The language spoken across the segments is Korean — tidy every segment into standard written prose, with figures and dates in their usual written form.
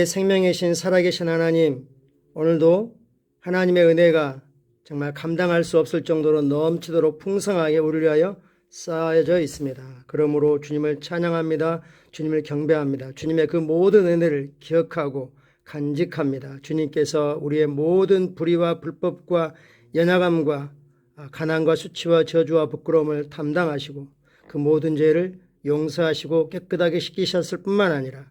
생명이신 살아계신 하나님, 오늘도 하나님의 은혜가 정말 감당할 수 없을 정도로 넘치도록 풍성하게 우리를 위하여 쌓여져 있습니다. 그러므로 주님을 찬양합니다. 주님을 경배합니다. 주님의 그 모든 은혜를 기억하고 간직합니다. 주님께서 우리의 모든 불의와 불법과 연약함과 가난과 수치와 저주와 부끄러움을 담당하시고 그 모든 죄를 용서하시고 깨끗하게 씻기셨을 뿐만 아니라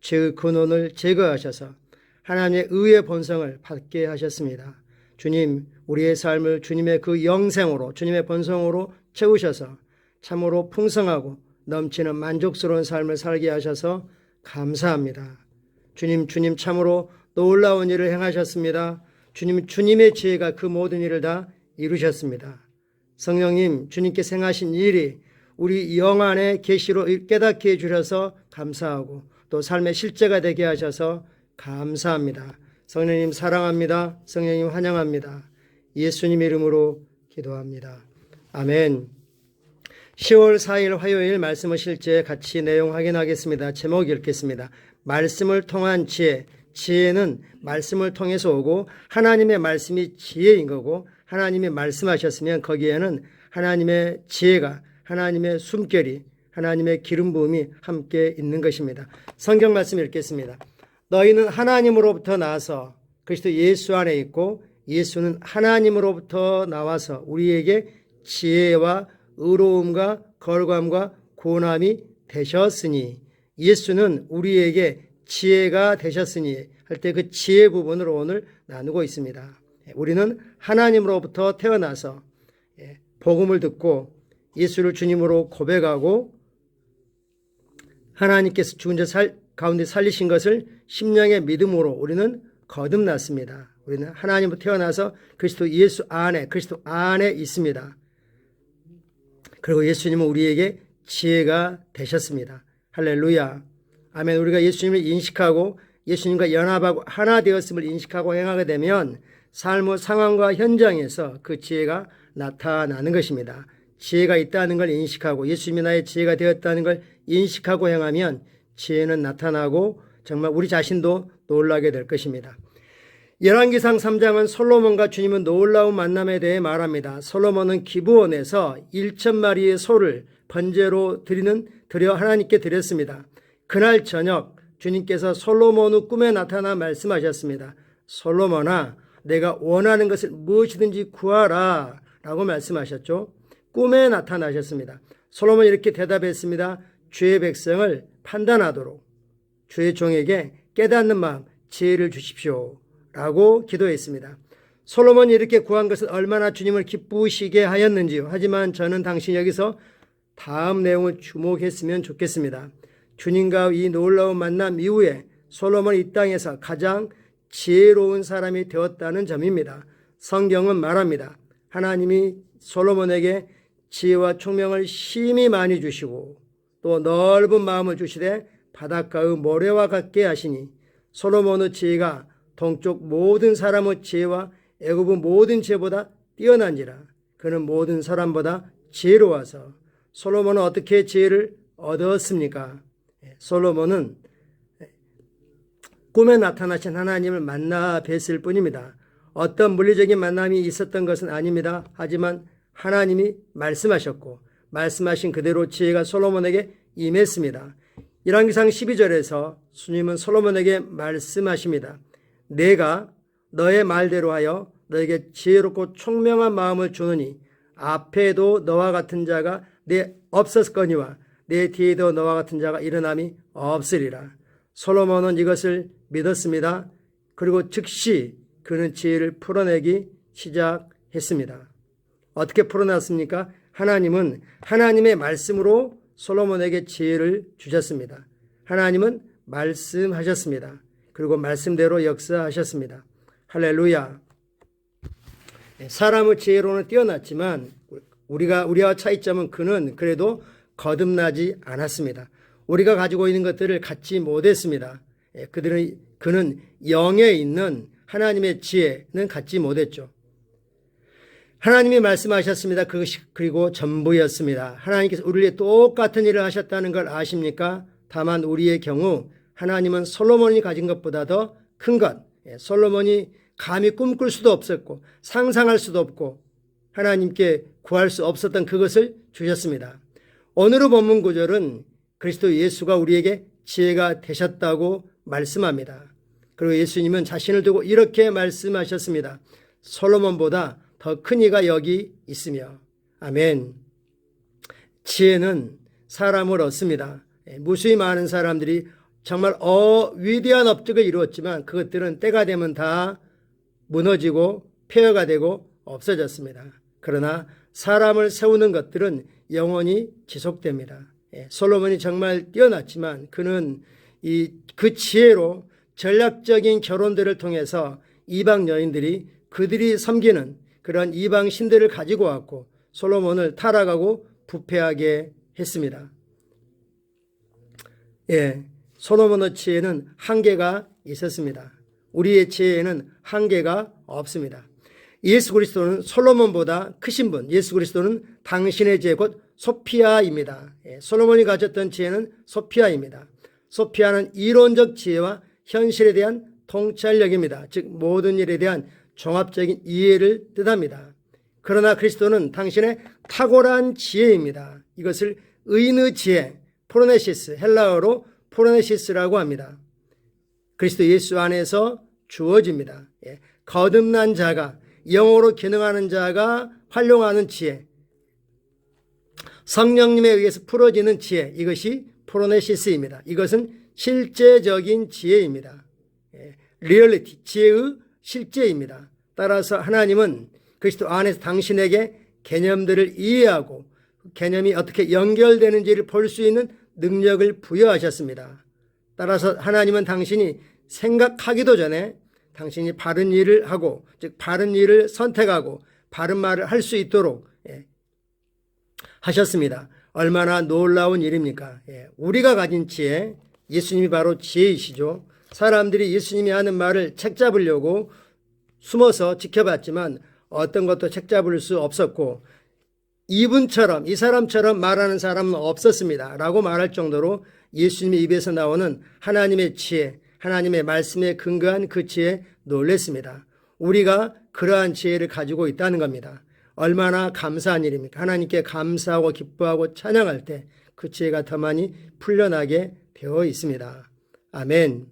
죄의 근원을 제거하셔서 하나님의 의의 본성을 받게 하셨습니다. 주님, 우리의 삶을 주님의 그 영생으로, 주님의 본성으로 채우셔서 참으로 풍성하고 넘치는 만족스러운 삶을 살게 하셔서 감사합니다. 주님 참으로 놀라운 일을 행하셨습니다. 주님의 지혜가 그 모든 일을 다 이루셨습니다. 성령님, 주님께서 행하신 일이 우리 영 안에 계시로 깨닫게 해주셔서 감사하고 또 삶의 실제가 되게 하셔서 감사합니다. 성령님 사랑합니다. 성령님 환영합니다. 예수님 이름으로 기도합니다. 아멘. 10월 4일 화요일 말씀의 실제 같이 내용 확인하겠습니다. 제목 읽겠습니다. 말씀을 통한 지혜. 지혜는 말씀을 통해서 오고 하나님의 말씀이 지혜인 거고 하나님이 말씀하셨으면 거기에는 하나님의 지혜가 하나님의 숨결이 하나님의 기름 부음이 함께 있는 것입니다. 성경 말씀 읽겠습니다. 너희는 하나님으로부터 나와서 그리스도 예수 안에 있고 예수는 하나님으로부터 나와서 우리에게 지혜와 의로움과 거룩함과 구원함이 되셨으니 예수는 우리에게 지혜가 되셨으니 할 때 그 지혜 부분을 오늘 나누고 있습니다. 우리는 하나님으로부터 태어나서 복음을 듣고 예수를 주님으로 고백하고 하나님께서 죽은 자 가운데 살리신 것을 심령의 믿음으로 우리는 거듭났습니다. 우리는 하나님으로 태어나서 그리스도 안에 있습니다. 그리고 예수님은 우리에게 지혜가 되셨습니다. 할렐루야. 아멘. 우리가 예수님을 인식하고 예수님과 연합하고 하나 되었음을 인식하고 행하게 되면 삶의 상황과 현장에서 그 지혜가 나타나는 것입니다. 지혜가 있다는 걸 인식하고 예수님이 나의 지혜가 되었다는 걸 인식하고 행하면 지혜는 나타나고 정말 우리 자신도 놀라게 될 것입니다. 열왕기상 3장은 솔로몬과 주님은 놀라운 만남에 대해 말합니다. 솔로몬은 기브온에서 1,000마리의 소를 번제로 드려 하나님께 드렸습니다. 그날 저녁 주님께서 솔로몬의 꿈에 나타나 말씀하셨습니다. 솔로몬아, 내가 원하는 것을 무엇이든지 구하라 라고 말씀하셨죠. 꿈에 나타나셨습니다. 솔로몬이 이렇게 대답했습니다. 주의 백성을 판단하도록 주의 종에게 깨닫는 마음, 지혜를 주십시오 라고 기도했습니다. 솔로몬이 이렇게 구한 것은 얼마나 주님을 기쁘시게 하였는지요. 하지만 저는 당신 여기서 다음 내용을 주목했으면 좋겠습니다. 주님과 이 놀라운 만남 이후에 솔로몬이 이 땅에서 가장 지혜로운 사람이 되었다는 점입니다. 성경은 말합니다. 하나님이 솔로몬에게 지혜와 총명을 심히 많이 주시고 또 넓은 마음을 주시되 바닷가의 모래와 같게 하시니 솔로몬의 지혜가 동쪽 모든 사람의 지혜와 애굽의 모든 지혜보다 뛰어난지라. 그는 모든 사람보다 지혜로워서 솔로몬은 어떻게 지혜를 얻었습니까? 솔로몬은 꿈에 나타나신 하나님을 만나 뵀을 뿐입니다. 어떤 물리적인 만남이 있었던 것은 아닙니다. 하지만 하나님이 말씀하셨고 말씀하신 그대로 지혜가 솔로몬에게 임했습니다. 열왕기상 12절에서 주님은 솔로몬에게 말씀하십니다. 내가 너의 말대로 하여 너에게 지혜롭고 총명한 마음을 주느니 앞에도 너와 같은 자가 내 없었거니와 내 뒤에도 너와 같은 자가 일어남이 없으리라. 솔로몬은 이것을 믿었습니다. 그리고 즉시 그는 지혜를 풀어내기 시작했습니다. 어떻게 풀어놨습니까? 하나님은 하나님의 말씀으로 솔로몬에게 지혜를 주셨습니다. 하나님은 말씀하셨습니다. 그리고 말씀대로 역사하셨습니다. 할렐루야. 사람의 지혜로는 뛰어났지만 우리와 차이점은 그는 그래도 거듭나지 않았습니다. 우리가 가지고 있는 것들을 갖지 못했습니다. 그는 영에 있는 하나님의 지혜는 갖지 못했죠. 하나님이 말씀하셨습니다. 그것이 그리고 전부였습니다. 하나님께서 우리에게 똑같은 일을 하셨다는 걸 아십니까? 다만 우리의 경우 하나님은 솔로몬이 가진 것보다 더 큰 것, 솔로몬이 감히 꿈꿀 수도 없었고 상상할 수도 없고 하나님께 구할 수 없었던 그것을 주셨습니다. 오늘의 본문 구절은 그리스도 예수가 우리에게 지혜가 되셨다고 말씀합니다. 그리고 예수님은 자신을 두고 이렇게 말씀하셨습니다. 솔로몬보다 더 큰 이가 여기 있으며. 아멘. 지혜는 사람을 얻습니다. 무수히 많은 사람들이 정말 위대한 업적을 이루었지만 그것들은 때가 되면 다 무너지고 폐허가 되고 없어졌습니다. 그러나 사람을 세우는 것들은 영원히 지속됩니다. 솔로몬이 정말 뛰어났지만 그는 그 지혜로 전략적인 결혼들을 통해서 이방 여인들이 그들이 섬기는 그런 이방 신들을 가지고 왔고 솔로몬을 타락하고 부패하게 했습니다. 솔로몬의 지혜는 한계가 있었습니다. 우리의 지혜에는 한계가 없습니다. 예수 그리스도는 솔로몬보다 크신 분, 예수 그리스도는 당신의 지혜 곧 소피아입니다. 솔로몬이 가졌던 지혜는 소피아입니다. 소피아는 이론적 지혜와 현실에 대한 통찰력입니다. 즉 모든 일에 대한 종합적인 이해를 뜻합니다. 그러나 그리스도는 당신의 탁월한 지혜입니다. 이것을 의인의 지혜, 프로네시스, 헬라어로 프로네시스라고 합니다. 그리스도 예수 안에서 주어집니다. 거듭난 자가, 영으로 기능하는 자가 활용하는 지혜, 성령님에 의해서 풀어지는 지혜, 이것이 프로네시스입니다. 이것은 실제적인 지혜입니다. 리얼리티, 지혜의 실제입니다. 따라서 하나님은 그리스도 안에서 당신에게 개념들을 이해하고 개념이 어떻게 연결되는지를 볼 수 있는 능력을 부여하셨습니다. 따라서 하나님은 당신이 생각하기도 전에 당신이 바른 일을 하고, 즉 바른 일을 선택하고 바른 말을 할 수 있도록 하셨습니다. 얼마나 놀라운 일입니까? 우리가 가진 지혜, 예수님이 바로 지혜이시죠. 사람들이 예수님이 하는 말을 책잡으려고 숨어서 지켜봤지만 어떤 것도 책잡을 수 없었고 이분처럼, 이 사람처럼 말하는 사람은 없었습니다 라고 말할 정도로 예수님의 입에서 나오는 하나님의 지혜, 하나님의 말씀에 근거한 그 지혜에 놀랐습니다. 우리가 그러한 지혜를 가지고 있다는 겁니다. 얼마나 감사한 일입니까? 하나님께 감사하고 기뻐하고 찬양할 때 그 지혜가 더 많이 풀려나게 되어 있습니다. 아멘.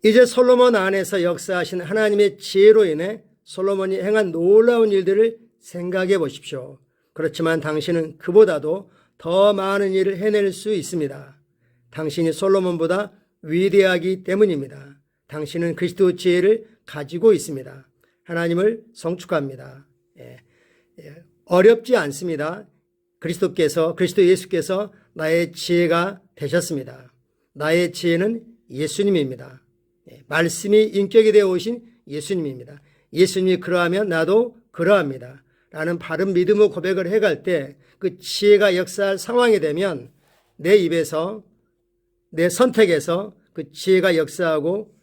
이제 솔로몬 안에서 역사하신 하나님의 지혜로 인해 솔로몬이 행한 놀라운 일들을 생각해 보십시오. 그렇지만 당신은 그보다도 더 많은 일을 해낼 수 있습니다. 당신이 솔로몬보다 위대하기 때문입니다. 당신은 그리스도의 지혜를 가지고 있습니다. 하나님을 성축합니다. 어렵지 않습니다. 그리스도 예수께서 나의 지혜가 되셨습니다. 나의 지혜는 예수님입니다. 말씀이 인격이 되어 오신 예수님입니다. 예수님이 그러하면 나도 그러합니다. 라는 바른 믿음의 고백을 해갈 때 그 지혜가 역사할 상황이 되면 내 입에서, 내 선택에서 그 지혜가 역사하고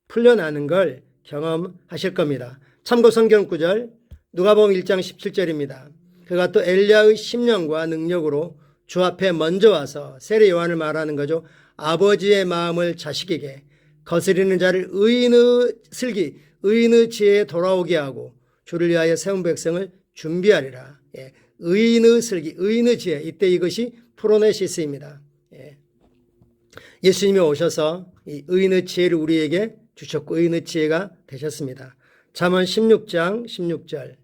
풀려나는 걸 경험하실 겁니다. 참고 성경 구절 누가복음 1장 17절입니다. 그가 또 엘리야의 심령과 능력으로 주 앞에 먼저 와서 세례 요한을 말하는 거죠. 아버지의 마음을 자식에게 거스리는 자를 의인의 슬기, 의인의 지혜에 돌아오게 하고 주를 위하여 세운 백성을 준비하리라. 의인의 슬기, 의인의 지혜, 이때 이것이 프로네시스입니다. 예수님이 오셔서 이 의인의 지혜를 우리에게 주셨고 의인의 지혜가 되셨습니다. 잠언 16장 16절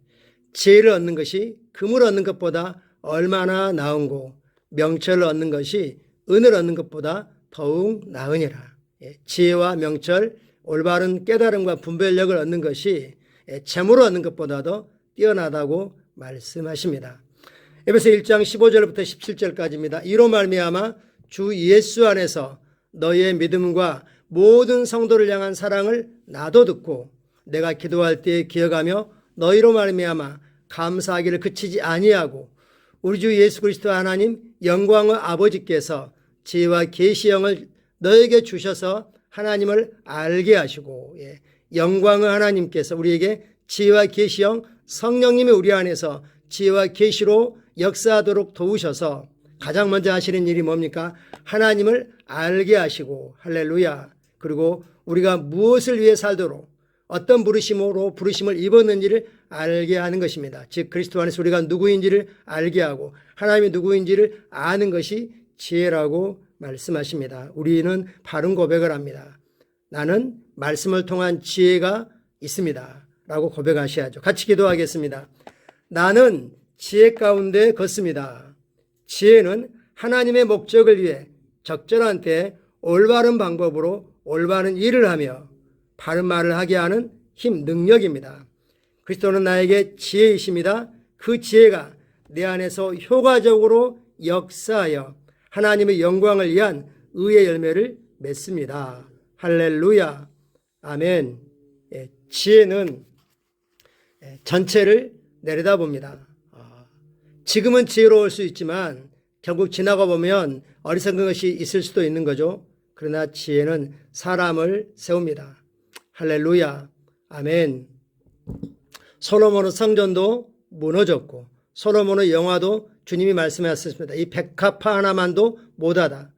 지혜를 얻는 것이 금을 얻는 것보다 얼마나 나은고 명철을 얻는 것이 은을 얻는 것보다 더욱 나으니라. 지혜와 명철, 올바른 깨달음과 분별력을 얻는 것이 재물을 얻는 것보다도 뛰어나다고 말씀하십니다. 에베소 1장 15절부터 17절까지입니다. 이로 말미암아 주 예수 안에서 너희의 믿음과 모든 성도를 향한 사랑을 나도 듣고 내가 기도할 때에 기억하며 너희로 말미암아 감사하기를 그치지 아니하고 우리 주 예수 그리스도 하나님 영광의 아버지께서 지혜와 계시형을 너에게 주셔서 하나님을 알게 하시고 영광의 하나님께서 우리에게 지혜와 계시형 성령님이 우리 안에서 지혜와 계시로 역사하도록 도우셔서 가장 먼저 하시는 일이 뭡니까? 하나님을 알게 하시고, 할렐루야. 그리고 우리가 무엇을 위해 살도록 어떤 부르심으로 부르심을 입었는지를 알게 하는 것입니다. 즉 그리스도 안에서 우리가 누구인지를 알게 하고 하나님이 누구인지를 아는 것이 지혜라고 말씀하십니다. 우리는 바른 고백을 합니다. 나는 말씀을 통한 지혜가 있습니다. 라고 고백하셔야죠. 같이 기도하겠습니다. 나는 지혜 가운데 걷습니다. 지혜는 하나님의 목적을 위해 적절한 때 올바른 방법으로 올바른 일을 하며 바른 말을 하게 하는 힘, 능력입니다. 그리스도는 나에게 지혜이십니다. 그 지혜가 내 안에서 효과적으로 역사하여 하나님의 영광을 위한 의의 열매를 맺습니다. 할렐루야. 아멘. 지혜는 전체를 내려다봅니다. 지금은 지혜로울 수 있지만 결국 지나가 보면 어리석은 것이 있을 수도 있는 거죠. 그러나 지혜는 사람을 세웁니다. 할렐루야. 아멘. 솔로몬의 성전도 무너졌고 솔로몬의 영화도 주님이 말씀하셨습니다. 이 백합화 하나만도 못하다.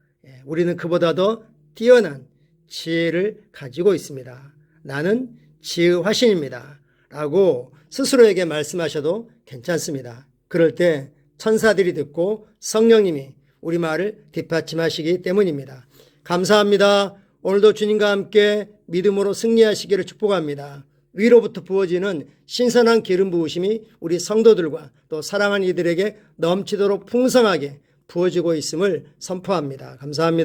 우리는 그보다 더 뛰어난 지혜를 가지고 있습니다. 나는 지혜의 화신입니다. 라고 스스로에게 말씀하셔도 괜찮습니다. 그럴 때 천사들이 듣고 성령님이 우리 말을 뒷받침하시기 때문입니다. 감사합니다. 오늘도 주님과 함께 믿음으로 승리하시기를 축복합니다. 위로부터 부어지는 신선한 기름 부으심이 우리 성도들과 또 사랑하는 이들에게 넘치도록 풍성하게 부어지고 있음을 선포합니다. 감사합니다.